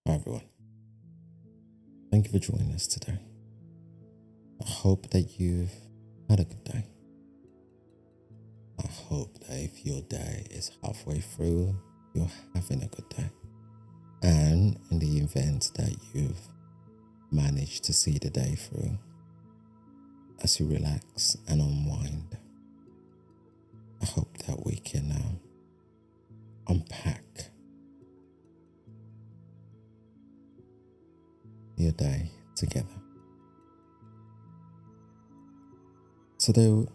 Hi everyone, thank you for joining us today. I hope that you've had a good day. I hope that if your day is halfway through, you're having a good day. And in the event that you've managed to see the day through, as you relax and unwind, I hope that we can unpack your day together. Today,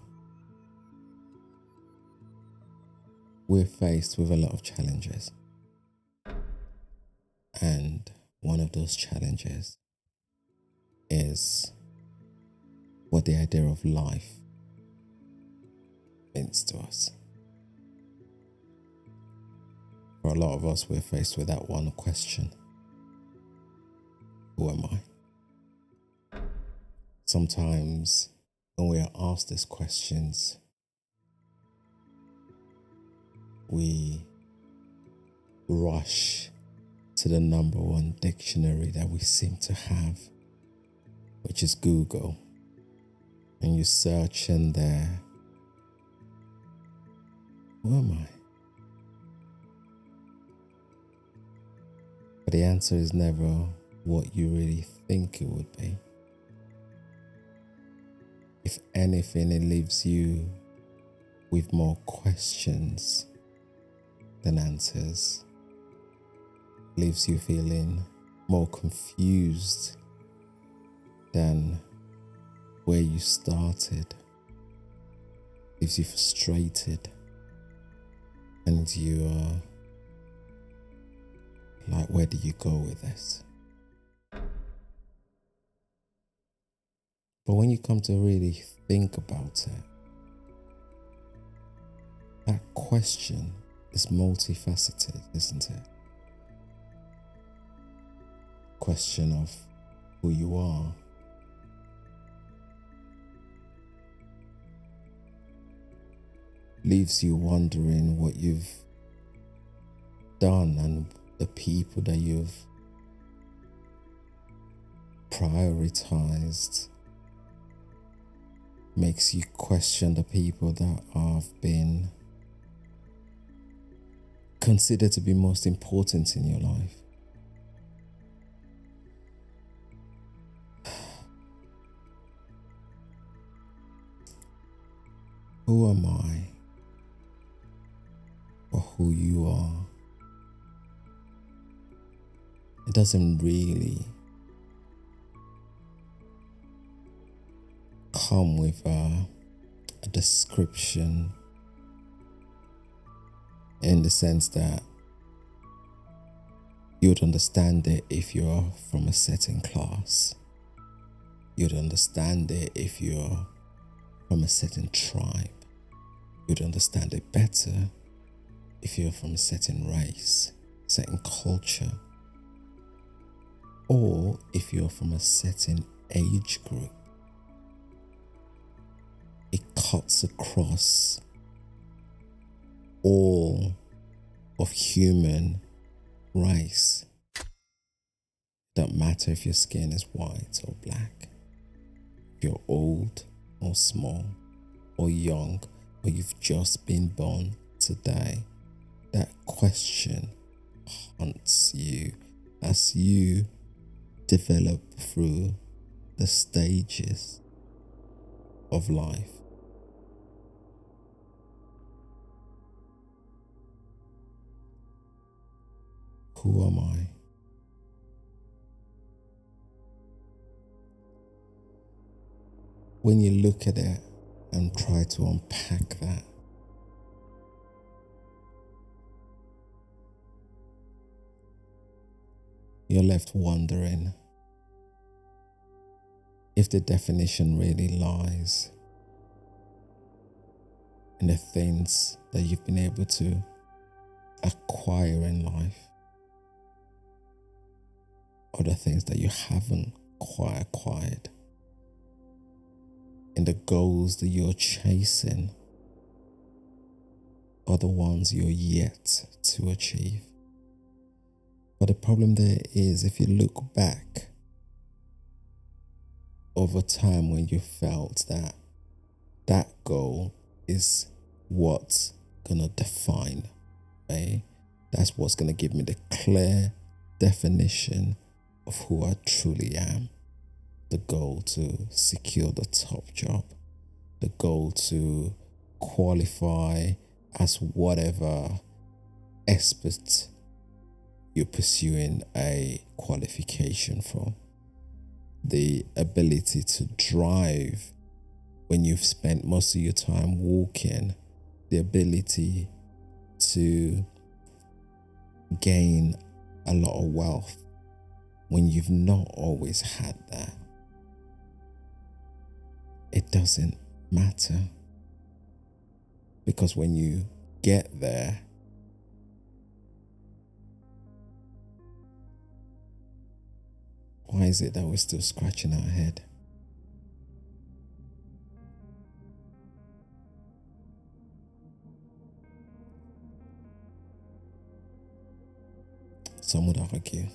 we're faced with a lot of challenges. And one of those challenges is what the idea of life means to us. For a lot of us, we're faced with that one question: who am I? Sometimes when we are asked these questions, we rush to the number one dictionary that we seem to have, which is Google. And you search in there, who am I? But the answer is never what you really think it would be. If anything, it leaves you with more questions than answers. It leaves you feeling more confused than where you started. It leaves you frustrated, and you are like, where do you go with this? But when you come to really think about it, that question is multifaceted, isn't it? Question of who you are, leaves you wondering what you've done and the people that you've prioritized. Makes you question the people that have been considered to be most important in your life. Who am I, or who you are? It doesn't really come with a description, in the sense that you'd understand it if you're from a certain class. You'd understand it if you're from a certain tribe. You'd understand it better if you're from a certain race, certain culture, or if you're from a certain age group. It cuts across all of human race. It don't matter if your skin is white or black, if you're old or small or young, or you've just been born today. That question haunts you as you develop through the stages of life. Who am I? When you look at it and try to unpack that, you're left wondering if the definition really lies in the things that you've been able to acquire in life, or the things that you haven't quite acquired, in the goals that you're chasing, or the ones you're yet to achieve. But the problem there is, if you look back over time when you felt that that goal is what's gonna define me, that's what's gonna give me the clear definition of who I truly am. The goal to secure the top job, the goal to qualify as whatever expert you're pursuing a qualification for, the ability to drive when you've spent most of your time walking, the ability to gain a lot of wealth when you've not always had that. It doesn't matter, because when you get there, why is it that we're still scratching our head? Some would argue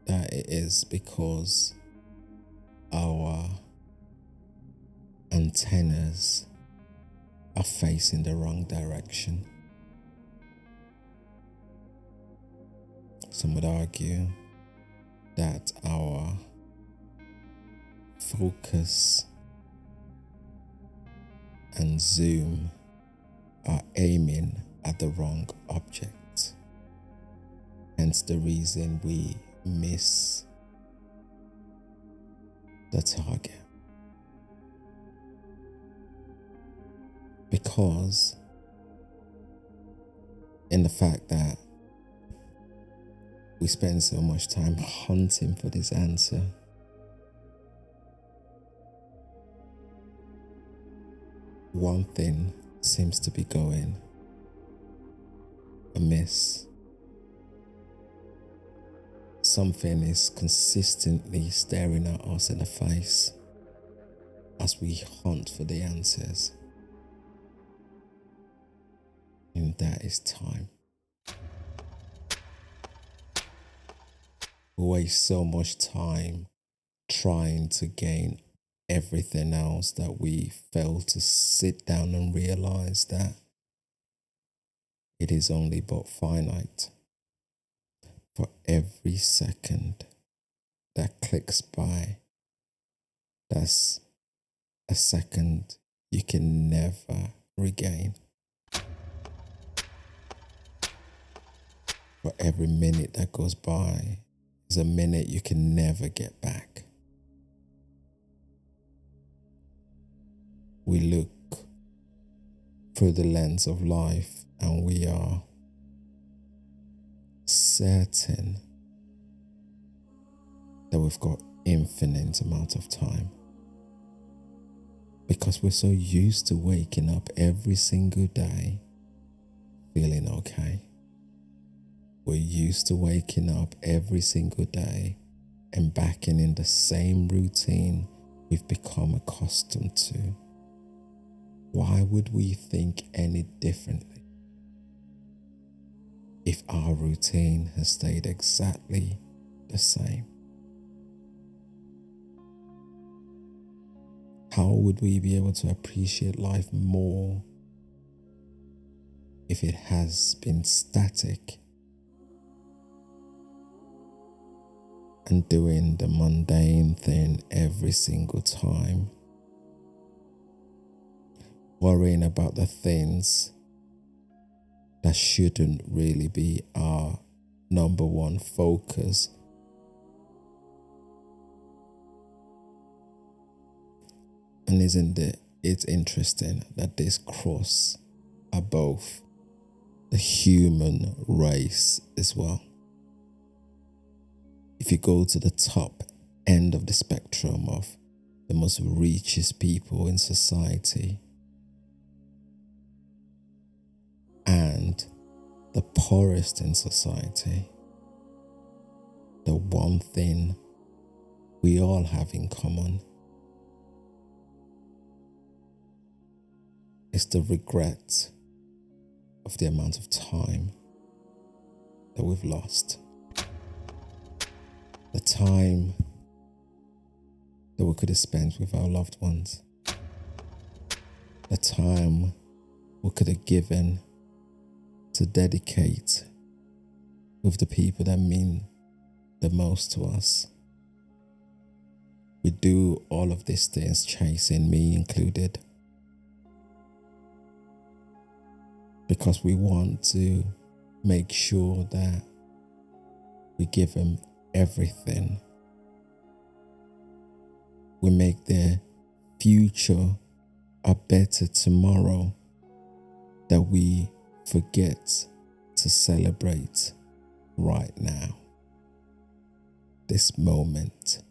that it is because our antennas are facing the wrong direction. Some would argue that our focus and zoom are aiming at the wrong object. Hence the reason we miss the target. Because in the fact that we spend so much time hunting for this answer, one thing seems to be going amiss. Something is consistently staring at us in the face as we hunt for the answers. And that is time. We waste so much time trying to gain everything else that we fail to sit down and realize that it is only but finite. For every second that clicks by, that's a second you can never regain. For every minute that goes by is a minute you can never get back. We look through the lens of life and we are certain that we've got infinite amount of time, because we're so used to waking up every single day feeling okay. We're used to waking up every single day and backing in the same routine we've become accustomed to. Why would we think any differently if our routine has stayed exactly the same? How would we be able to appreciate life more if it has been static and doing the mundane thing every single time, worrying about the things that shouldn't really be our number one focus? And isn't it's interesting that this cross above the human race as well? If you go to the top end of the spectrum of the most richest people in society and the poorest in society, the one thing we all have in common is the regret of the amount of time that we've lost. the time that we could have spent with our loved ones, the time we could have given to dedicate with the people that mean the most to us. We do all of these things chasing, me included, because we want to make sure that we give them everything. We make their future a better tomorrow, that we forget to celebrate right now, this moment,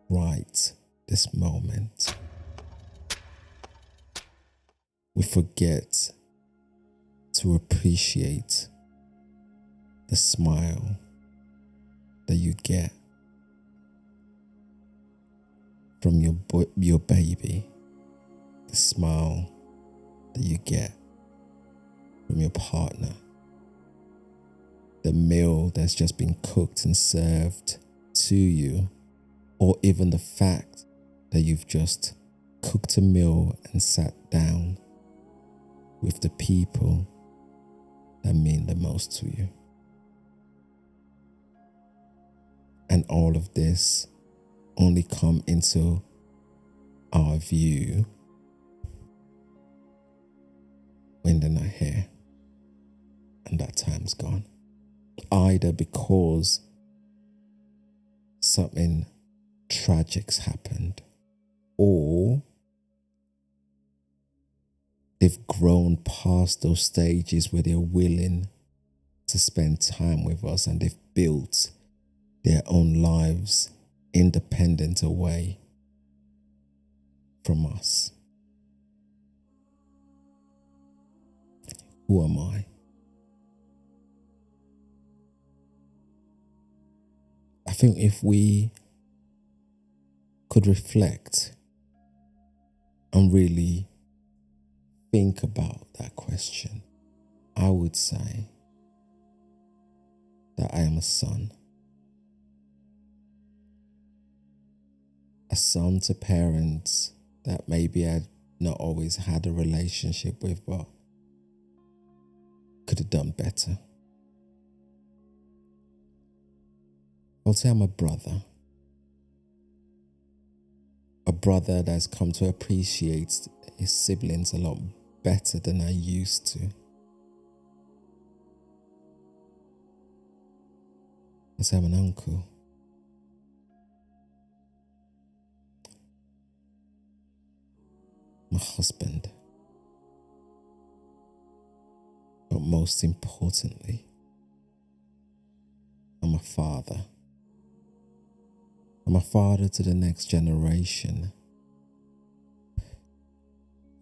right this moment. We forget to appreciate the smile that you get from your baby, the smile that you get from your partner, the meal that's just been cooked and served to you, or even the fact that you've just cooked a meal and sat down with the people that mean the most to you. And all of this only come into our view when they're not here and that time's gone. Either because something tragic's happened, or they've grown past those stages where they're willing to spend time with us and they've built their own lives independent away from us. Who am I? I think if we could reflect and really think about that question, I would say that I am a son. A son to parents that maybe I'd not always had a relationship with, but could have done better. I'll say I'm a brother that's come to appreciate his siblings a lot better than I used to. I'll say I'm an uncle. My husband. But most importantly, I'm a father. I'm a father to the next generation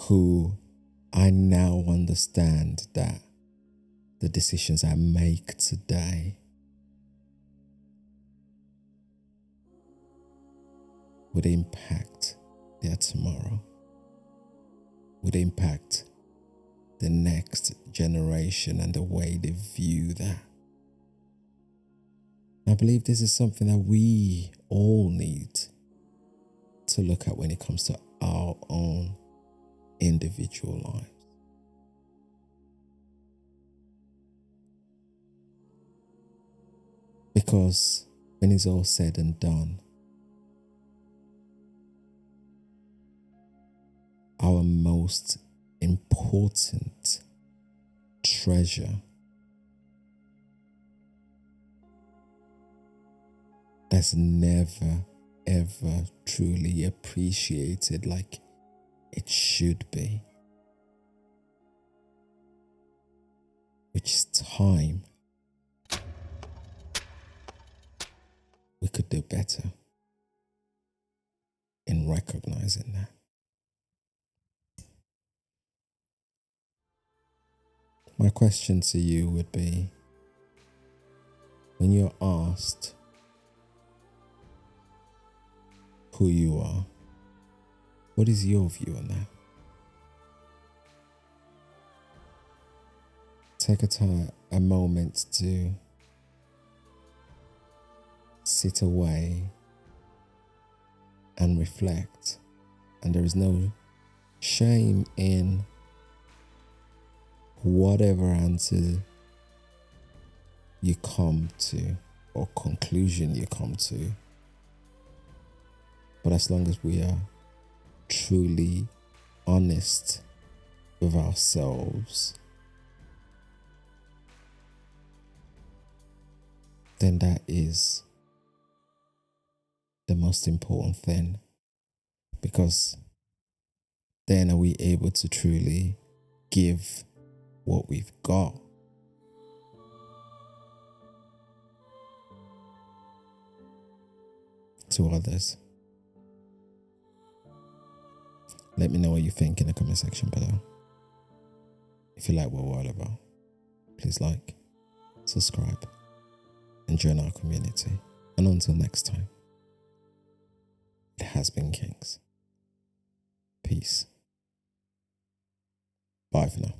who I now understand that the decisions I make today would impact their tomorrow, would impact the next generation and the way they view that. I believe this is something that we all need to look at when it comes to our own individual lives. Because when it's all said and done, our most important treasure that's never ever truly appreciated like it should be, which is time. We could do better in recognizing that. My question to you would be, when you're asked who you are, what is your view on that? Take a moment to sit away and reflect. And there is no shame in whatever answer you come to or conclusion you come to. But as long as we are truly honest with ourselves, then that is the most important thing, because then are we able to truly give what we've got. To others. Let me know what you think in the comment section below. If you like what we're all about, please like, subscribe, and join our community. And until next time, it has been Kings. Peace. Bye for now.